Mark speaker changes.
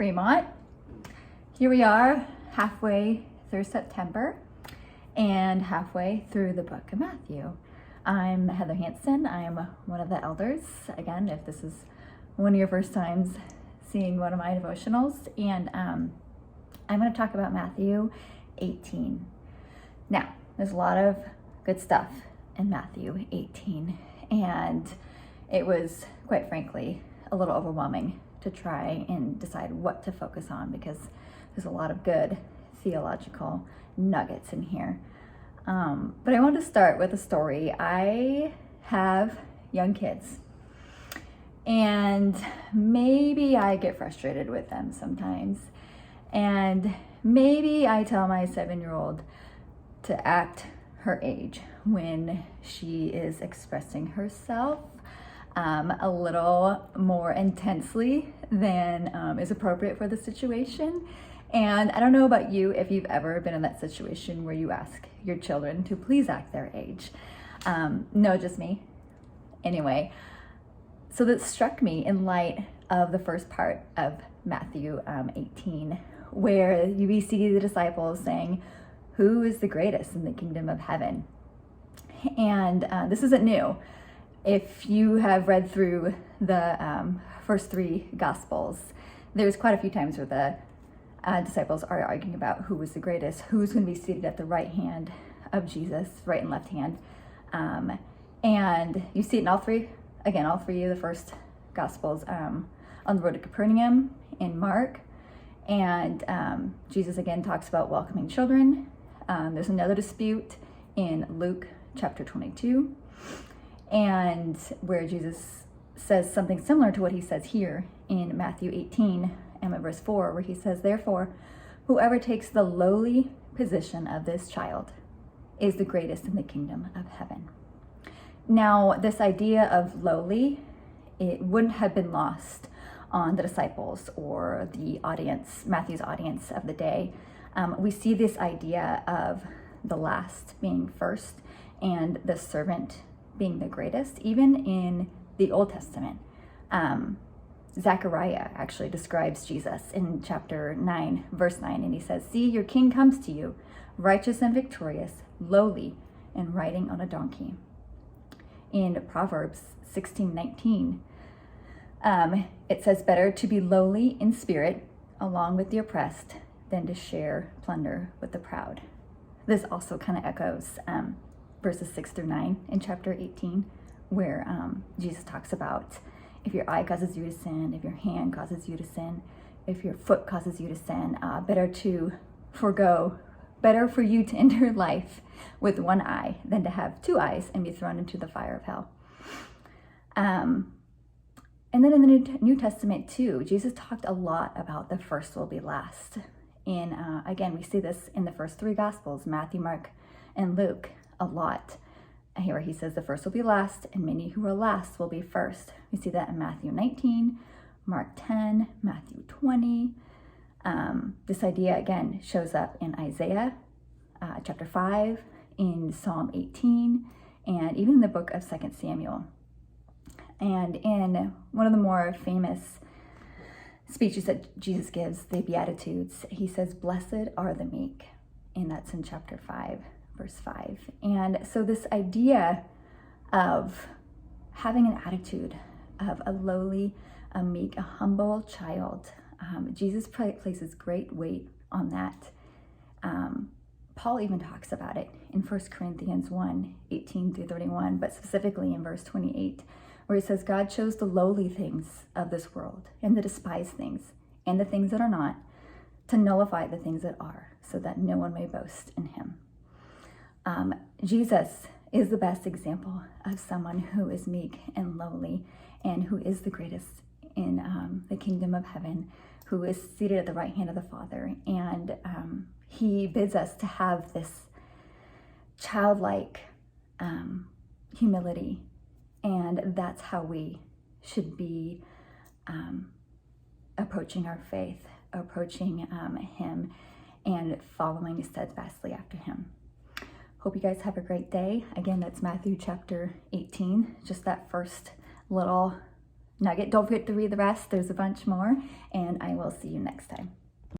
Speaker 1: Fremont. Here we are halfway through September and halfway through the book of Matthew. I'm Heather Hanson. I am one of the elders. Again, if this is one of your first times seeing one of my devotionals, and I'm going to talk about Matthew 18. Now, there's a lot of good stuff in Matthew 18, and it was, quite frankly, a little overwhelming to try and decide what to focus on because there's a lot of good theological nuggets in here. But I want to start with a story. I have young kids, and maybe I get frustrated with them sometimes. And maybe I tell my 7-year-old to act her age when she is expressing herself a little more intensely than is appropriate for the situation. And I don't know about you, if you've ever been in that situation where you ask your children to please act their age. No, just me. Anyway, so that struck me in light of the first part of Matthew 18, where we see the disciples saying, "Who is the greatest in the kingdom of heaven?" And this isn't new. If you have read through the first 3 Gospels, there's quite a few times where the disciples are arguing about who was the greatest, who's going to be seated at the right hand of Jesus, right and left hand. And you see it in all three of the first Gospels, on the road to Capernaum in Mark. And Jesus again talks about welcoming children. There's another dispute in Luke chapter 22, and where Jesus says something similar to what he says here in Matthew 18 and verse 4, where he says, "Therefore, whoever takes the lowly position of this child is the greatest in the kingdom of heaven." Now, this idea of lowly, it wouldn't have been lost on the disciples or the audience, Matthew's audience of the day. We see this idea of the last being first and the servant being the greatest, even in the Old Testament. Zechariah actually describes Jesus in chapter 9, verse 9, and he says, "See, your king comes to you, righteous and victorious, lowly, and riding on a donkey." In Proverbs 16:19, it says, "Better to be lowly in spirit along with the oppressed than to share plunder with the proud." This also kind of echoes verses 6 through 9 in chapter 18, where Jesus talks about if your eye causes you to sin, if your hand causes you to sin, if your foot causes you to sin, better for you to enter life with one eye than to have 2 eyes and be thrown into the fire of hell. And then in the New Testament too, Jesus talked a lot about the first will be last. And again, we see this in the first 3 Gospels, Matthew, Mark, and Luke, a lot. Here he says the first will be last, and many who are last will be first. We see that in Matthew 19, Mark 10, Matthew 20. This idea again shows up in Isaiah chapter 5, in Psalm 18, and even in the book of 2 Samuel. And in one of the more famous speeches that Jesus gives, the Beatitudes, he says, "Blessed are the meek," and that's in chapter 5, verse 5. And so this idea of having an attitude of a lowly, a meek, a humble child, Jesus places great weight on that. Paul even talks about it in 1 Corinthians 1, 18 through 31, but specifically in verse 28, where he says, "God chose the lowly things of this world and the despised things and the things that are not to nullify the things that are, so that no one may boast in him." Jesus is the best example of someone who is meek and lowly and who is the greatest in the kingdom of heaven, who is seated at the right hand of the Father. And he bids us to have this childlike humility. And that's how we should be approaching our faith, approaching him, and following steadfastly after him. Hope you guys have a great day. Again, that's Matthew chapter 18, just that first little nugget. Don't forget to read the rest. There's a bunch more, and I will see you next time.